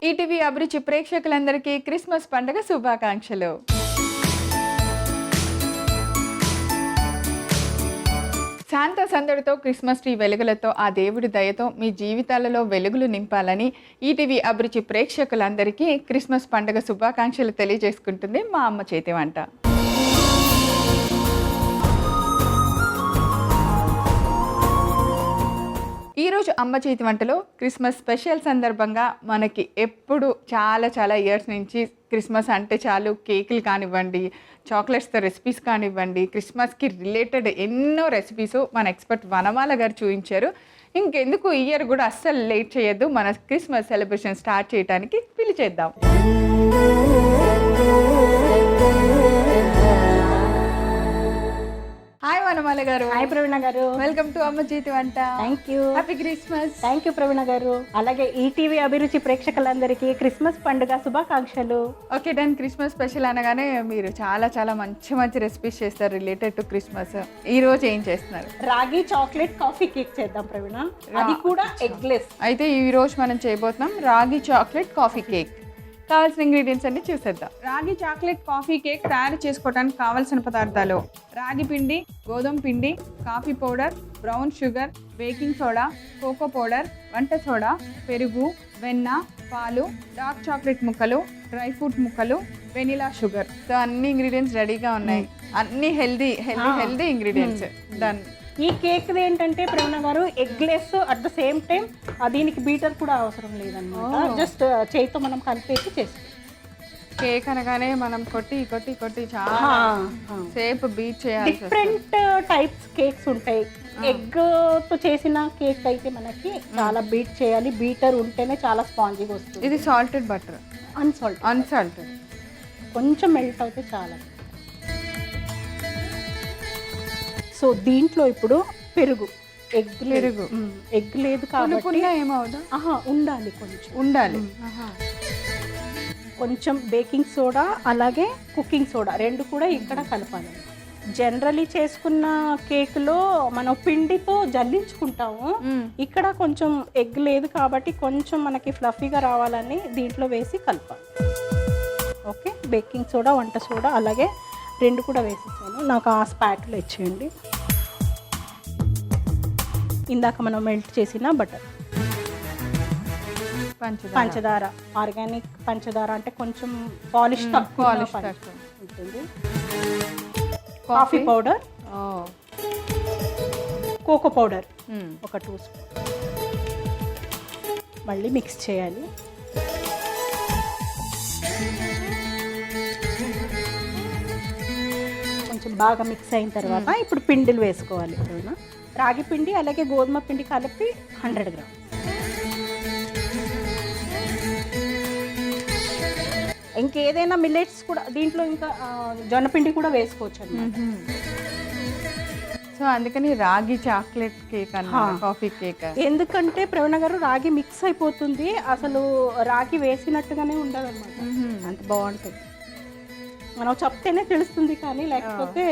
ETV అభిరుచి ప్రేక్షకులందరికీ Christmas పండుగ శుభాకాంక్షలు. శాంత సందడితో క్రిస్మస్ ట్రీ వెలుగులతో ఆ దేవుడి దయతో మీ జీవితాలలో వెలుగులు నింపాలని ఈటీవీ అభిరుచి ప్రేక్షకులందరికీ క్రిస్మస్ పండుగ శుభాకాంక్షలు తెలియజేసుకుంటుంది మా అమ్మ చేతి వంట. ఈరోజు అమ్మ చేతి వంటలో క్రిస్మస్ స్పెషల్ సందర్భంగా మనకి ఎప్పుడు చాలా ఇయర్స్ నుంచి క్రిస్మస్ అంటే చాలు కేకులు కానివ్వండి, చాక్లెట్స్తో రెసిపీస్ కానివ్వండి, క్రిస్మస్కి రిలేటెడ్ ఎన్నో రెసిపీస్ మన ఎక్స్పర్ట్ వనమాల గారు చూపించారు. ఇంకెందుకు ఈ ఇయర్ కూడా అస్సలు లేట్ చేయొద్దు, మన క్రిస్మస్ సెలబ్రేషన్ స్టార్ట్ చేయడానికి పిలిచేద్దాం. హాయ్ వనమాల గారు. హాయ్ ప్రవీణ గారు, వెల్కమ్ టు అమ్మ చేతి వంట. Thank you. Happy Christmas. Thank you Praveena గారు. అలాగే ఈటీవీ అభిరుచి ప్రేక్షకులందరికీ క్రిస్మస్ పండుగ శుభాకాంక్షలు. Okay done. క్రిస్మస్ స్పెషల్ అనగానే మీరు చాలా మంచి రెసిపీస్ చేస్తారు రిలేటెడ్ టు క్రిస్మస్. ఈ రోజు ఏం చేస్తున్నారు? రాగి చాక్లెట్ కాఫీ కేక్ చేద్దాం ప్రవీణ, అది కూడా ఎగ్లెస్. అయితే ఈ రోజు మనం చేయబోతున్నాం రాగి చాక్లెట్ కాఫీ కేక్. కావాల్సిన ఇంగ్రీడియంట్స్ అన్ని చూసేద్దాం. రాగి చాక్లెట్ కాఫీ కేక్ తయారు చేసుకోవడానికి కావాల్సిన పదార్థాలు: రాగి పిండి, గోధుమ పిండి, coffee powder, brown sugar, baking soda, cocoa powder, వంట సోడా, పెరుగు, వెన్న, పాలు, డార్క్ చాక్లెట్ ముక్కలు, డ్రై ఫ్రూట్ ముక్కలు, వెనిలా షుగర్. సో అన్ని ఇంగ్రీడియంట్స్ రెడీగా ఉన్నాయి. అన్ని హెల్దీ ఇంగ్రీడియంట్స్. డన్. ఈ కేక్ ఏంటంటే Praveena garu eggless, at the same time దీనికి బీటర్ కూడా అవసరం లేదన్నమాట. జస్ట్ చేతితో మనం కలిపేసి చేస్తాం. కేక్ అనగానే మనం కొట్టి చాలా సేపు బీట్ చేయాలి. డిఫరెంట్ టైప్స్ కేక్స్ ఉంటాయి. ఎగ్ తో చేసిన కేక్ అయితే మనకి చాలా బీట్ చేయాలి, బీటర్ ఉంటేనే చాలా స్పాంజీగా వస్తుంది. ఇది సాల్టెడ్ బటర్, అన్సాల్టెడ్. కొంచెం మెల్ట్ అవుతే చాలా. సో దీంట్లో ఇప్పుడు పెరుగు, ఎగ్ లేదు కాబట్టి ఏమవుదా? ఉండాలి, కొంచెం ఉండాలి. కొంచెం బేకింగ్ సోడా అలాగే కుకింగ్ సోడా రెండు కూడా ఇక్కడ కలపాలి. జనరలీ చేసుకున్న కేక్లో మనం పిండితో జల్లించుకుంటాము. ఇక్కడ కొంచెం ఎగ్ లేదు కాబట్టి కొంచెం మనకి ఫ్లఫీగా రావాలని దీంట్లో వేసి కలపాలి. ఓకే, బేకింగ్ సోడా, వంట సోడా అలాగే రెండు కూడా వేసేసాను. నాకు ఆ స్పాట్లో ఇచ్చేయండి. ఇందాక మనం మెల్ట్ చేసిన బటర్, పంచదార, ఆర్గానిక్ పంచదార అంటే కొంచెం పాలిష్ తక్కువ ఉంటుంది. కాఫీ పౌడర్, కోకో పౌడర్ ఒక 2 స్పూన్. మళ్ళీ మిక్స్ చేయాలి. కొంచెం బాగా మిక్స్ అయిన తర్వాత ఇప్పుడు పిండిలు వేసుకోవాలి. రాగి పిండి అలాగే గోధుమ పిండి కలిపి 100 గ్రామ్స్. ఇంకేదైనా మిల్లెట్స్ కూడా దీంట్లో, ఇంకా జొన్న పిండి కూడా వేసుకోవచ్చు అన్నమాట. సో అందుకని రాగి చాక్లెట్ కేక్ అన్న కాఫీ కేక్. ఎందుకంటే ప్రవీణ గారు రాగి మిక్స్ అయిపోతుంది, అసలు రాగి వేసినట్టుగానే ఉండదు అన్నమాట. అంత బాగుంటుంది. మనం చెప్తేనే తెలుస్తుంది, కానీ లేకపోతే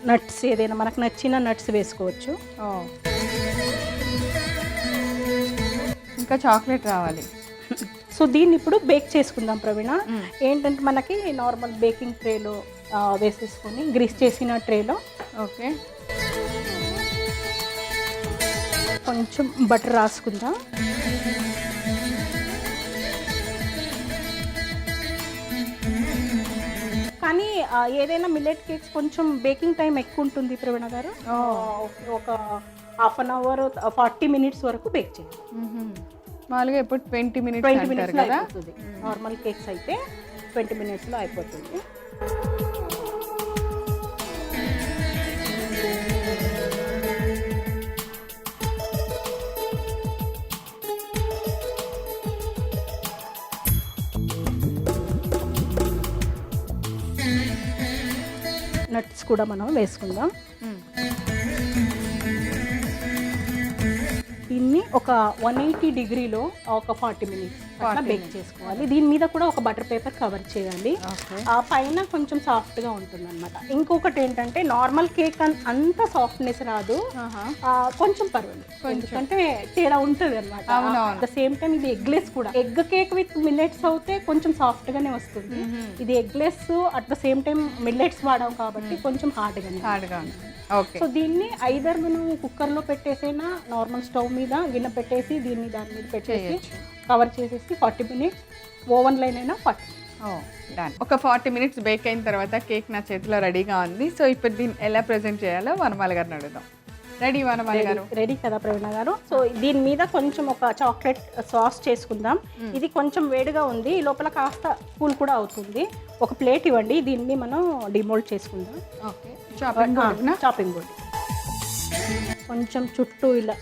నట్స్ ఏదైనా మనకు నచ్చిన నట్స్ వేసుకోవచ్చు. ఇంకా చాక్లెట్ రావాలి. సో దీన్ని ఇప్పుడు బేక్ చేసుకుందాం ప్రవీణ. ఏంటంటే మనకి నార్మల్ బేకింగ్ ట్రేలో వేసేసుకొని గ్రీస్ చేసిన ట్రేలో ఓకే కొంచెం బటర్ రాసుకుందాం. కానీ ఏదైనా మిల్లెట్ కేక్స్ కొంచెం బేకింగ్ టైం ఎక్కువ ఉంటుంది ప్రవీణ గారు. ఒక హాఫ్ అన్ అవర్ 40 మినిట్స్ వరకు బేక్ చేయాలి. మామూలుగా ఎప్పుడు 20 మినిట్స్ కదా. నార్మల్ కేక్స్ అయితే 20 మినిట్స్లో అయిపోతుంది. నట్స్ కూడా మనం వేసుకుందాం. దీన్ని ఒక 180 డిగ్రీలో ఒక 40 మినిట్స్ అట్లా బేక్ చేసుకోవాలి. దీని మీద కూడా ఒక బటర్ పేపర్ కవర్ చేయాలి. ఆ పైన కొంచెం సాఫ్ట్గా ఉంటుంది అనమాట. ఇంకొకటి ఏంటంటే నార్మల్ కేక్ అంత సాఫ్ట్నెస్ రాదు, కొంచెం పర్వాలేదు, ఎందుకంటే తేడా ఉంటుంది అనమాట. అట్ ద సేమ్ టైం ఇది ఎగ్లెస్ కూడా. ఎగ్ కేక్ విత్ మిల్లెట్స్ అయితే కొంచెం సాఫ్ట్గానే వస్తుంది. ఇది eggless at the same time millets వాడాం కాబట్టి కొంచెం హార్డ్గా. సో దీన్ని ఐదర్ మనం కుక్కర్లో పెట్టేసైనా నార్మల్ స్టవ్ మీద గిన్నె పెట్టేసి దాని మీద పెట్టేసి కవర్ చేసేసి 40 మినిట్స్ ఓవెన్లో అయినా 40. డన్. ఒక 40 మినిట్స్ బేక్ అయిన తర్వాత కేక్ నా చేతిలో రెడీగా ఉంది. సో ఇప్పుడు దీన్ని ఎలా ప్రెజెంట్ చేయాలో వనమాల గారిని అడుగుదాం. రెడీ వనమాల గారు? రెడీ కదా ప్రవీణ గారు. సో దీని మీద కొంచెం ఒక చాక్లెట్ సాస్ చేసుకుందాం. ఇది కొంచెం వేడిగా ఉంది, ఈ లోపల కాస్త కూల్ కూడా అవుతుంది. ఒక ప్లేట్ ఇవ్వండి, దీన్ని మనం డిమోల్డ్ చేసుకుందాం. ఓకే, చాపింగ్ బోర్డ్ కొంచెం చుట్టూ ఇలా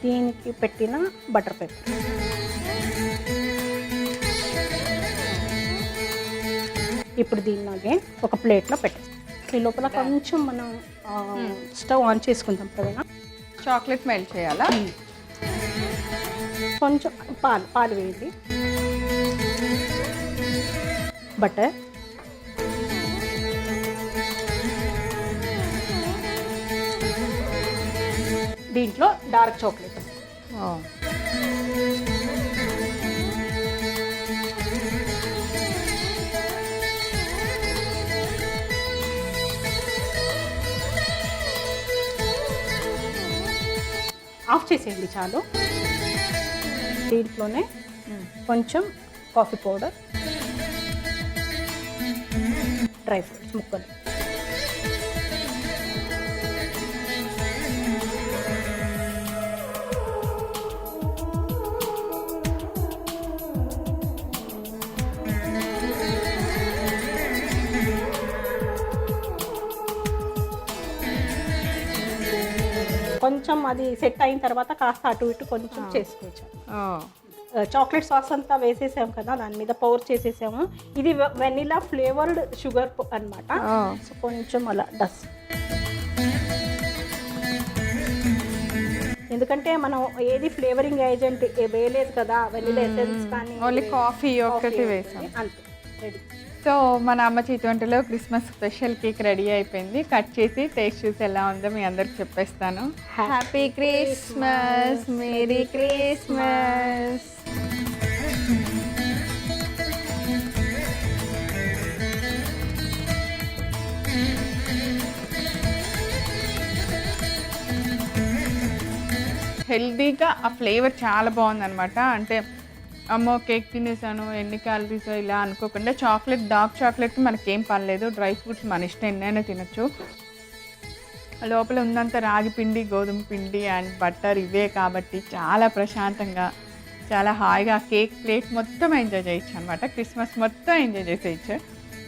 దీనికి పెట్టిన బటర్ పేపర్. ఇప్పుడు దీన్ని ఒక ప్లేట్లో పెట్టేస్తాం. ఈ లోపల కొంచెం మనం స్టవ్ ఆన్ చేసుకుందాం ప్రవీణ. చాక్లెట్ మెల్ట్ చేయాలా? కొంచెం పాలు వేయండి, బటర్, దీంట్లో డార్క్ చాక్లెట్. ఆఫ్ చేసేయండి చాలు. దీంట్లోనే కొంచెం కాఫీ పౌడర్, డ్రై ఫ్రూట్స్ ముక్కలు, కొంచెం అది సెట్ అయిన తర్వాత కాస్త అటు ఇటు కొంచెం చేసుకోవచ్చు. చాక్లెట్ సాస్ అంతా వేసేసాము కదా, దాని మీద పౌర్ చేసేసాము. ఇది వెనిలా ఫ్లేవర్డ్ షుగర్ అన్నమాట. సో కొంచెం అలా డస్ట్, ఎందుకంటే మనం ఏది ఫ్లేవరింగ్ ఏజెంట్ వేయలేదు కదా, వెనిలా ఎసెన్స్ కానీ ఓన్లీ కాఫీ ఒకటి వేసాం అంతే. రెడీ. సో మన అమ్మ చేతి వంటలో క్రిస్మస్ స్పెషల్ కేక్ రెడీ అయిపోయింది. కట్ చేసి టేస్ట్ చూసి ఎలా ఉందో మీ అందరికి చెప్పేస్తాను. Happy Christmas, merry Christmas. హెల్దీగా ఆ ఫ్లేవర్ చాలా బాగుందన్నమాట. అంటే అమ్మో కేక్ తినేసాను ఎన్ని క్యాలరీస్ ఇలా అనుకోకుండా, చాక్లెట్ డార్క్ చాక్లెట్ మనకేం పర్లేదు, డ్రై ఫ్రూట్స్ మన ఇష్టం ఎన్నైనా తినచ్చు. లోపల ఉందంత రాగి పిండి, గోధుమ పిండి అండ్ బటర్ ఇవే కాబట్టి చాలా ప్రశాంతంగా చాలా హాయిగా కేక్ ప్లేట్ మొత్తం ఎంజాయ్ చేయొచ్చు అనమాట. క్రిస్మస్ మొత్తం ఎంజాయ్ చేసేయచ్చు.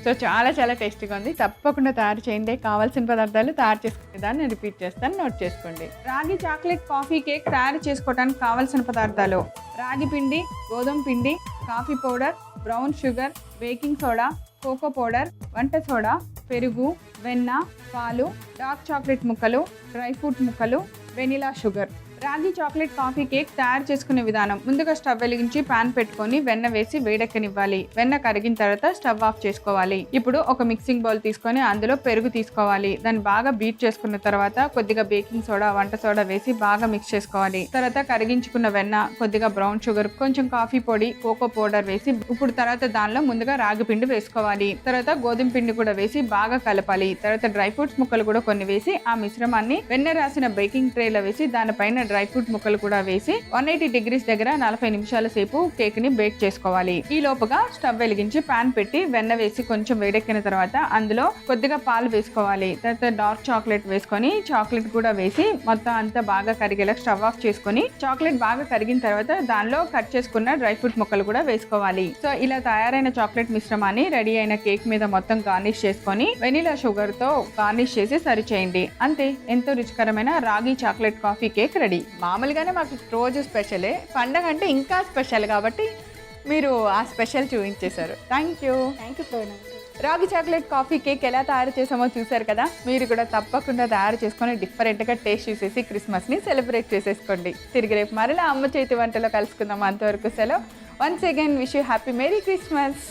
సో చాలా చాలా టేస్టీగా ఉంది. తప్పకుండా తయారు చేయండి. కావాల్సిన పదార్థాలు తయారు చేసుకునే దాన్ని నేను రిపీట్ చేస్తాను, నోట్ చేసుకోండి. రాగి చాక్లెట్ కాఫీ కేక్ తయారు చేసుకోవడానికి కావాల్సిన పదార్థాలు: రాగి పిండి, గోధుమ పిండి, coffee powder, brown sugar, baking soda, cocoa powder, వంట సోడా, పెరుగు, వెన్న, పాలు, డార్క్ చాక్లెట్ ముక్కలు, డ్రై ఫ్రూట్ ముక్కలు, vanilla sugar. Ragi chocolate coffee cake తయారు చేసుకునే విధానం: ముందుగా స్టవ్ వెలిగించి పాన్ పెట్టుకొని వెన్న వేసి వేడెక్కనివ్వాలి. వెన్న కరిగిన తర్వాత స్టవ్ ఆఫ్ చేసుకోవాలి. ఇప్పుడు ఒక మిక్సింగ్ బౌల్ తీసుకొని అందులో పెరుగు తీసుకోవాలి. దాన్ని బాగా బీట్ చేసుకున్న తర్వాత కొద్దిగా బేకింగ్ సోడా, వంట సోడా వేసి బాగా మిక్స్ చేసుకోవాలి. తర్వాత కరిగించుకున్న వెన్న, కొద్దిగా బ్రౌన్ షుగర్, కొంచెం కాఫీ పొడి, కోకో పౌడర్ వేసి ఇప్పుడు తర్వాత దానిలో ముందుగా రాగి పిండి వేసుకోవాలి. తర్వాత గోధుమ పిండి కూడా వేసి బాగా కలపాలి. తర్వాత డ్రై ఫ్రూట్స్ ముక్కలు కూడా కొన్ని వేసి ఆ మిశ్రమాన్ని వెన్న రాసిన బేకింగ్ ట్రేలో వేసి దానిపైన డ్రై ఫ్రూట్ ముక్కలు కూడా వేసి 180 డిగ్రీస్ దగ్గర 40 నిమిషాల సేపు కేక్ ని బేక్ చేసుకోవాలి. ఈ లోపుగా స్టవ్ వెలిగించి పాన్ పెట్టి వెన్న వేసి కొంచెం వేడెక్కిన తర్వాత అందులో కొద్దిగా పాలు వేసుకోవాలి. తర్వాత డార్క్ చాక్లెట్ వేసుకొని చాక్లెట్ కూడా వేసి మొత్తం అంతా బాగా కరిగేలా స్టవ్ ఆఫ్ చేసుకొని చాక్లెట్ బాగా కరిగిన తర్వాత దానిలో కట్ చేసుకున్న డ్రై ఫ్రూట్ ముక్కలు కూడా వేసుకోవాలి. సో ఇలా తయారైన చాక్లెట్ మిశ్రమాన్ని రెడీ అయిన కేక్ మీద మొత్తం గార్నిష్ చేసుకొని వెనిలా షుగర్ తో గార్నిష్ చేసి సర్వ్ చేయండి. అంతే, ఎంతో రుచికరమైన రాగి చాక్లెట్ కాఫీ కేక్ రెడీ. మామూలుగానే మాకు రోజు స్పెషలే, పండగ అంటే ఇంకా స్పెషల్ కాబట్టి మీరు ఆ స్పెషల్ చూపించేశారు. Thank you. Thank you. Ragi chocolate coffee cake ఎలా తయారు చేసామో చూసారు కదా. మీరు కూడా తప్పకుండా తయారు చేసుకొని డిఫరెంట్గా టేస్ట్ చూసేసి క్రిస్మస్ని సెలబ్రేట్ చేసేసుకోండి. తిరిగి రేపు మరలా అమ్మ చేతి వంటలో కలుసుకుందాం. అంతవరకు సెలవు. Once again wish you happy merry Christmas.